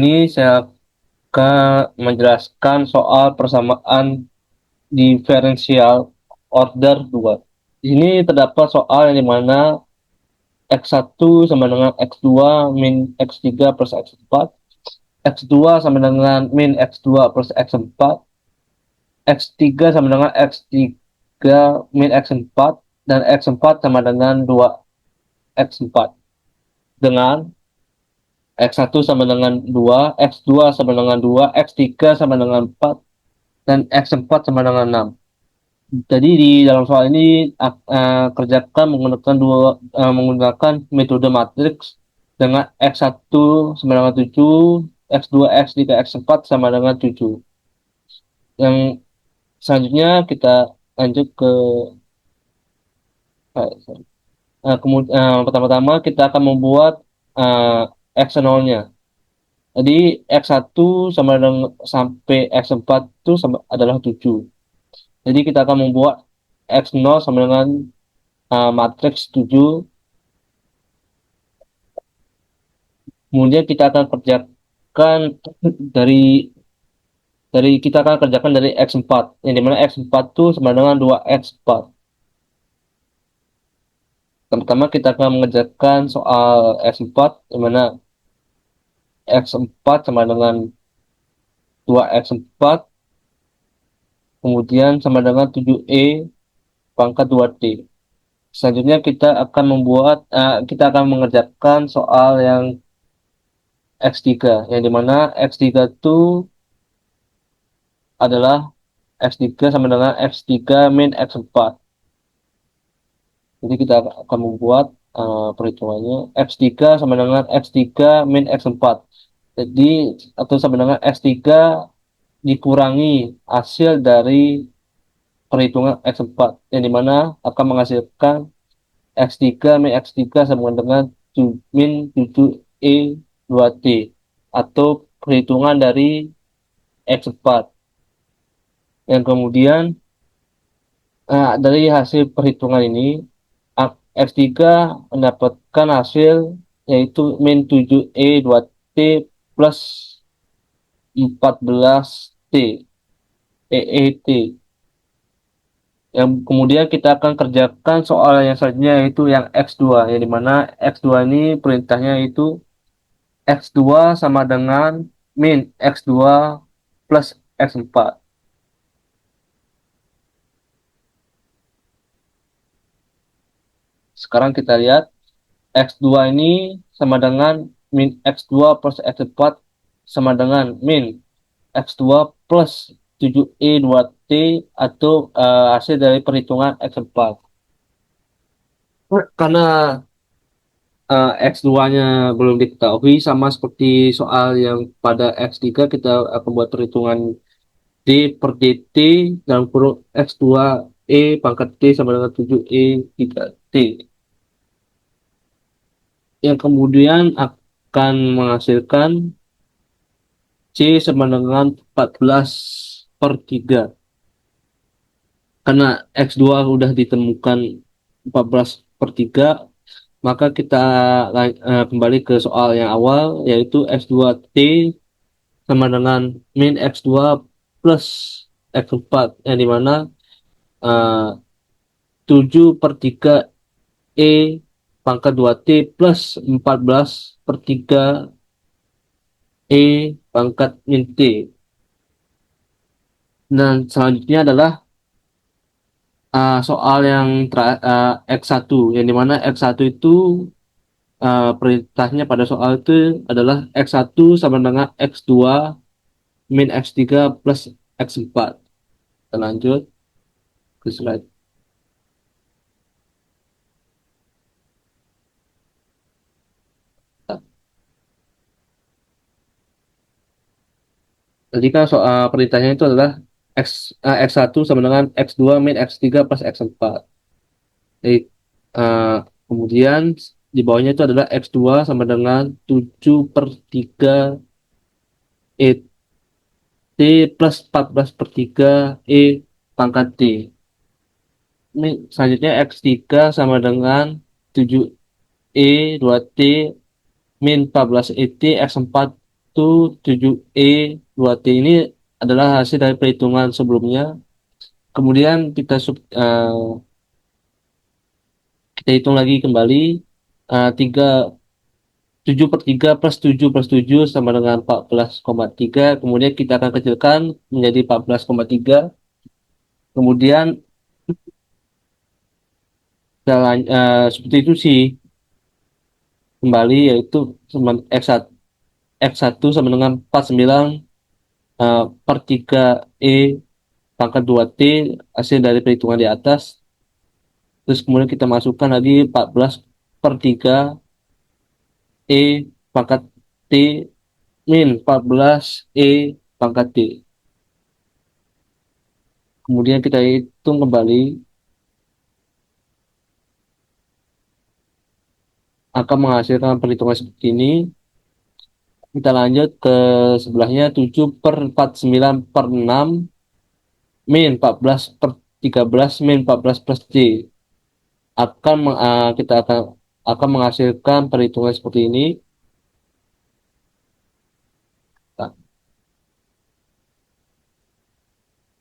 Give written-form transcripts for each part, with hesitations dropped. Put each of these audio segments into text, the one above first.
Ini saya akan menjelaskan soal persamaan diferensial order 2. Di sini terdapat soal yang dimana X1 sama dengan X2 min X3 plus X4, X2 sama dengan min X2 plus X4, X3 sama dengan X3 min X4, dan X4 sama dengan 2X4. Dengan X1 sama dengan 2, X2 sama dengan 2, X3 sama dengan 4, dan X4 sama dengan 6. Jadi di dalam soal ini kerjakan menggunakan metode matriks dengan X1 sama dengan 7, X2, X3, X4 sama dengan 7. Yang selanjutnya kita lanjut ke pertama-tama kita akan membuat X0-nya. Jadi X1 sama dengan sampai X4 itu adalah 7. Jadi kita akan membuat X0 sama dengan matriks 7. Kemudian kita akan kerjakan dari dari X4, yang dimana X4 itu sama dengan 2X4. Pertama kita akan mengerjakan soal X4, yang mana X4 sama dengan 2X4, kemudian sama dengan 7E pangkat 2T. Selanjutnya kita akan mengerjakan soal yang X3, yang dimana X3 itu adalah X3 sama dengan X3 min X4. Jadi kita akan membuat perhitungannya X3 sama dengan X3 min X4. Jadi atau sama dengan X3 dikurangi hasil dari perhitungan X4, yang dimana akan menghasilkan X3 min X3 sama dengan min 7E 2T, atau perhitungan dari X4. Yang kemudian dari hasil perhitungan ini X3 mendapatkan hasil yaitu min 7E 2T plus 14T EET. Yang kemudian kita akan kerjakan soal yang selanjutnya yaitu yang X2, yang dimana X2 ini perintahnya itu X2 sama dengan min X2 plus X4. Sekarang kita lihat X2 ini sama dengan min X2 plus X4 sama dengan min X2 plus 7E2T, atau hasil dari perhitungan X4. Karena X2-nya belum diketahui, sama seperti soal yang pada X3, kita akan buat perhitungan D per DT dalam kurung X2E pangkat T sama dengan 7E3T, yang kemudian akan menghasilkan C sama dengan 14 per 3. Karena X2 udah ditemukan 14 per 3, maka kita kembali ke soal yang awal, yaitu X2T sama dengan min X2 plus X4, yang dimana uh, 7 per 3 E pangkat 2T plus 14 per 3 E pangkat min T. Dan selanjutnya adalah soal yang X1, yang dimana X1 itu perintahnya pada soal itu adalah X1 sama dengan X2 min X3 plus X4. Kita lanjut ke slide. Jadi kan soal perintahnya itu adalah X1 sama dengan X2 min X3 plus X4. Jadi, eh, kemudian di bawahnya itu adalah X2 sama dengan 7 per 3 ET plus 14 per 3 E pangkat T. Ini selanjutnya X3 sama dengan 7E 2T min 14 ET X4 itu 7E 2T ini adalah hasil dari perhitungan sebelumnya. Kemudian kita hitung lagi kembali, 3 7 per 3 plus 7 plus 7 sama dengan 14,3. Kemudian kita akan kecilkan menjadi 14,3. Kemudian seperti itu sih kembali, yaitu X1 sama dengan 49 per 3E pangkat 2T hasil dari perhitungan di atas. Terus kemudian kita masukkan lagi 14 per 3E pangkat T min 14E pangkat T. Kemudian kita hitung kembali, akan menghasilkan perhitungan seperti ini. Kita lanjut ke sebelahnya, 7 per 49 per 6 min 14 per 13 min 14 plus T. Kita akan menghasilkan perhitungan seperti ini.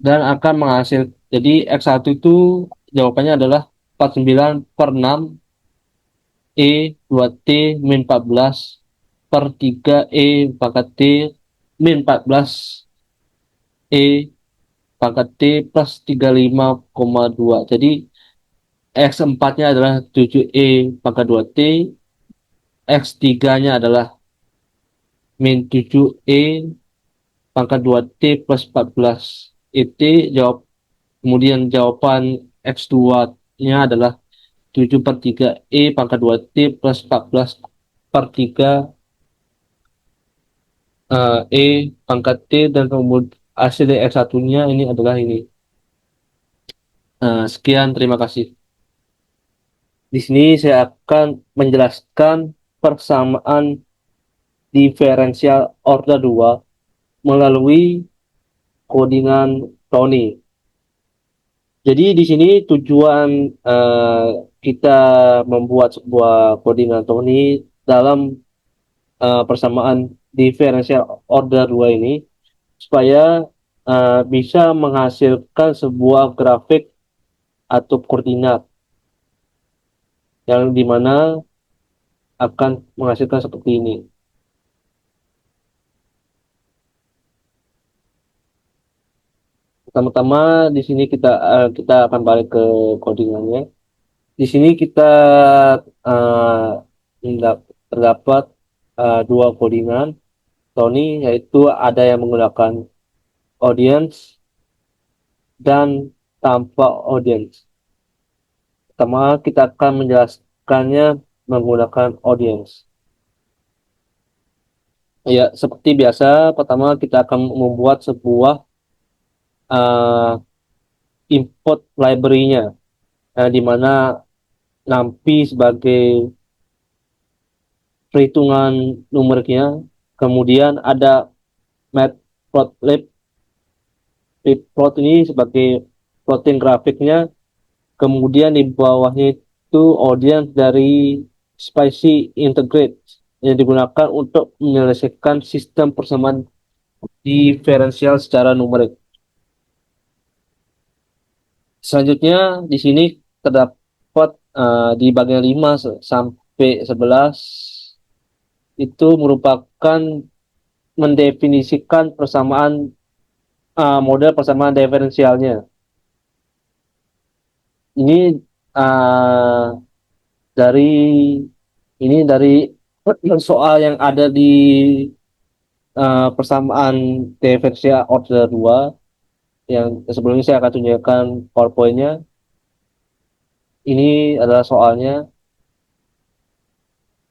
Dan akan jadi X1 itu jawabannya adalah 49 per 6 E 2T min 14 per 3 E pangkat T min 14 E pangkat T plus 35,2. Jadi X4-nya adalah 7E pangkat 2T, X3-nya adalah min 7E pangkat 2T plus 14 ET. Kemudian jawaban X2-nya adalah 7 per 3 E pangkat 2 T plus 14 per 3 E pangkat T, dan kemudian hasil dari X1-nya ini adalah ini. Sekian, terima kasih. Di sini saya akan menjelaskan persamaan diferensial order 2 melalui kodingan Tony. Jadi di sini tujuan kita membuat sebuah kodingan Tony dalam persamaan diferensial order 2 ini supaya bisa menghasilkan sebuah grafik atau koordinat yang dimana akan menghasilkan seperti ini. Pertama-tama di sini kita akan balik ke codingannya. Di sini kita terdapat dua codingan Tony, yaitu ada yang menggunakan audience dan tanpa audience. Pertama kita akan menjelaskannya menggunakan audience. Ya, seperti biasa, pertama kita akan membuat sebuah uh, input library-nya, di mana NumPy sebagai perhitungan numeriknya, kemudian ada matplotlib plot ini sebagai plotting grafiknya, kemudian di bawahnya itu audience dari spicy integrate yang digunakan untuk menyelesaikan sistem persamaan diferensial secara numerik. Selanjutnya di sini terdapat di bagian 5 sampai 11 itu merupakan mendefinisikan model persamaan diferensialnya. Ini uh, dari dari soal yang ada di persamaan diferensial order 2 yang sebelumnya saya akan tunjukkan PowerPoint-nya. Ini adalah soalnya.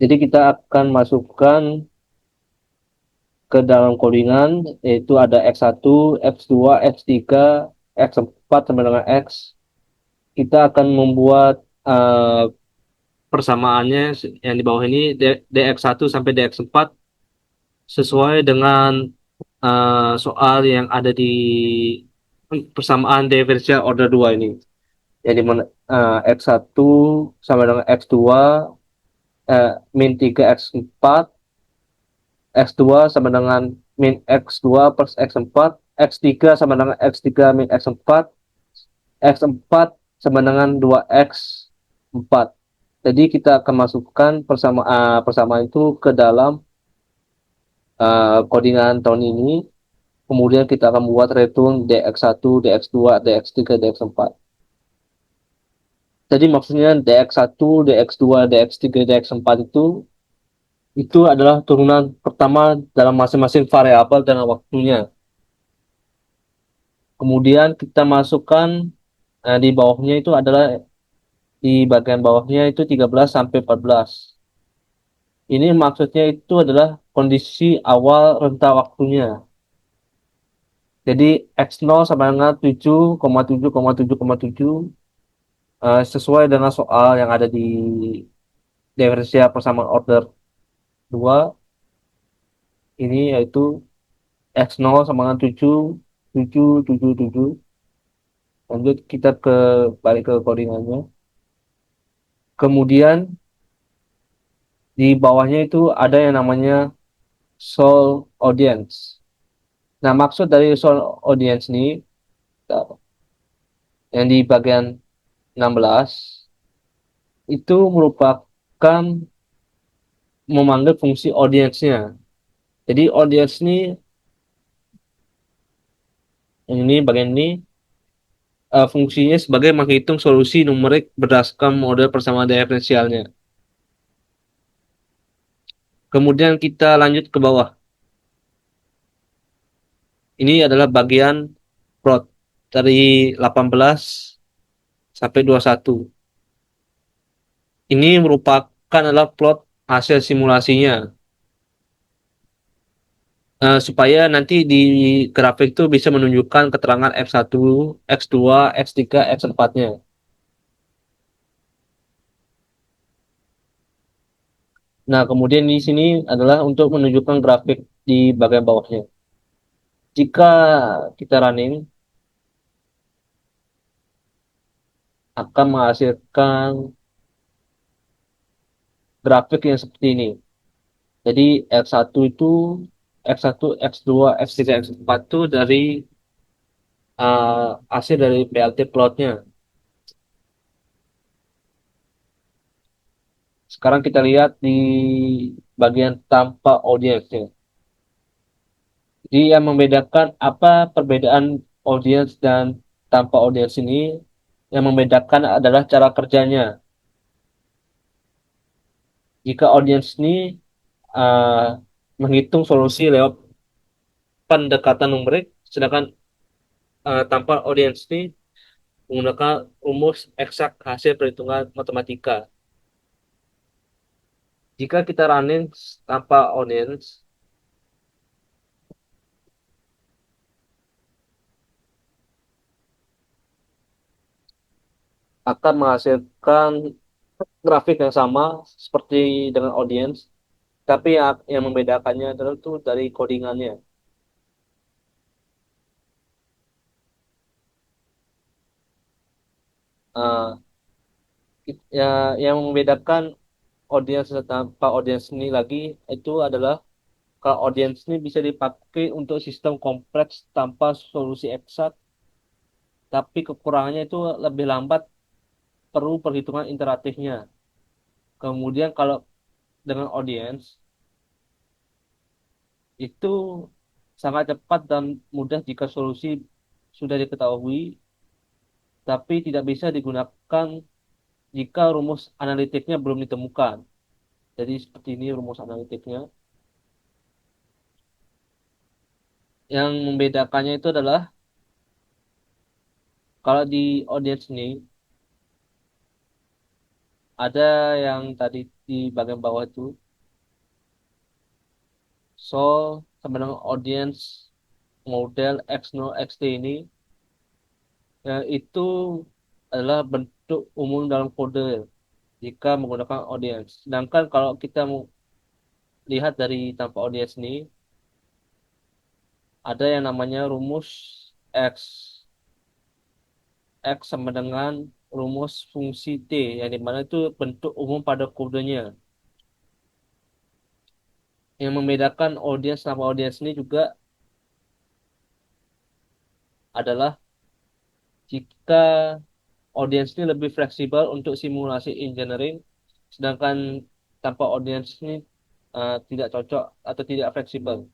Jadi kita akan masukkan ke dalam codingan, yaitu ada X1, X2, X3, X4 sama dengan X. Kita akan membuat persamaannya yang di bawah ini, DX1 sampai DX4 sesuai dengan soal yang ada di persamaan diferensial order 2 ini. Yang dimana X1 sama dengan X2 min 3 X4 X2 sama dengan min X2 plus X4, X3 sama dengan X3 min X4, X4 sama dengan 2X4. Jadi kita akan masukkan persamaan itu ke dalam codingan tahun ini. Kemudian kita akan buat return DX1, DX2, DX3, DX4. Jadi maksudnya DX1, DX2, DX3, DX4 itu adalah turunan pertama dalam masing-masing variabel dan waktunya. Kemudian kita masukkan di bawahnya itu adalah di bagian bawahnya itu 13 sampai 14. Ini maksudnya itu adalah kondisi awal rentang waktunya. Jadi X0 sama dengan 7,7,7,7 sesuai dengan soal yang ada di diferensial persamaan order 2 ini yaitu X0 sama dengan 7, 7, 7, 7. Lanjut kita balik ke codingannya. Kemudian di bawahnya itu ada yang namanya solve audience. Nah, maksud dari solve audience ini yang di bagian 16 itu merupakan memanggil fungsi audience-nya. Jadi audience ini bagian ini fungsinya sebagai menghitung solusi numerik berdasarkan model persamaan diferensialnya. Kemudian kita lanjut ke bawah. Ini adalah bagian plot dari 18 sampai 21. Ini merupakan adalah plot hasil simulasinya. Supaya nanti di grafik itu bisa menunjukkan keterangan X1, X2, X3, X4-nya. Nah, kemudian di sini adalah untuk menunjukkan grafik di bagian bawahnya. Jika kita running, akan menghasilkan grafik yang seperti ini. Jadi X1 itu, X1, X2, X3, X4 itu dari hasil dari PLT plotnya. Sekarang kita lihat di bagian tanpa audiensnya. Jadi yang membedakan apa perbedaan audiens dan tanpa audiens ini, yang membedakan adalah cara kerjanya. Jika audiens ini uh, menghitung solusi lewat pendekatan numerik, sedangkan tanpa audiens ini menggunakan rumus eksak hasil perhitungan matematika. Jika kita running tanpa audiens, akan menghasilkan grafik yang sama seperti dengan audiens, tapi yang membedakannya adalah itu dari codingannya. Uh, ya, yang membedakan audiens tanpa audiens ini lagi itu adalah kalau audiens ini bisa dipakai untuk sistem kompleks tanpa solusi eksak, tapi kekurangannya itu lebih lambat, perlu perhitungan interaktifnya. Kemudian kalau dengan audiens itu sangat cepat dan mudah jika solusi sudah diketahui, tapi tidak bisa digunakan jika rumus analitiknya belum ditemukan. Jadi seperti ini rumus analitiknya. Yang membedakannya itu adalah kalau di audiens ini ada yang tadi di bagian bawah itu so sama dengan audience model X0 XT ini itu adalah bentuk umum dalam kode jika menggunakan audience. Sedangkan kalau kita mau lihat dari tanpa audience ini ada yang namanya rumus X. X sama dengan rumus fungsi T yang dimana itu bentuk umum pada kodenya. Yang membedakan audience sama audience ini juga adalah jika audience ini lebih fleksibel untuk simulasi engineering, sedangkan tanpa audience ini tidak cocok atau tidak fleksibel.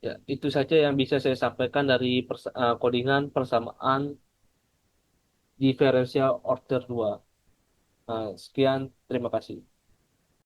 Ya, itu saja yang bisa saya sampaikan dari codingan persamaan differential order 2. Sekian, terima kasih.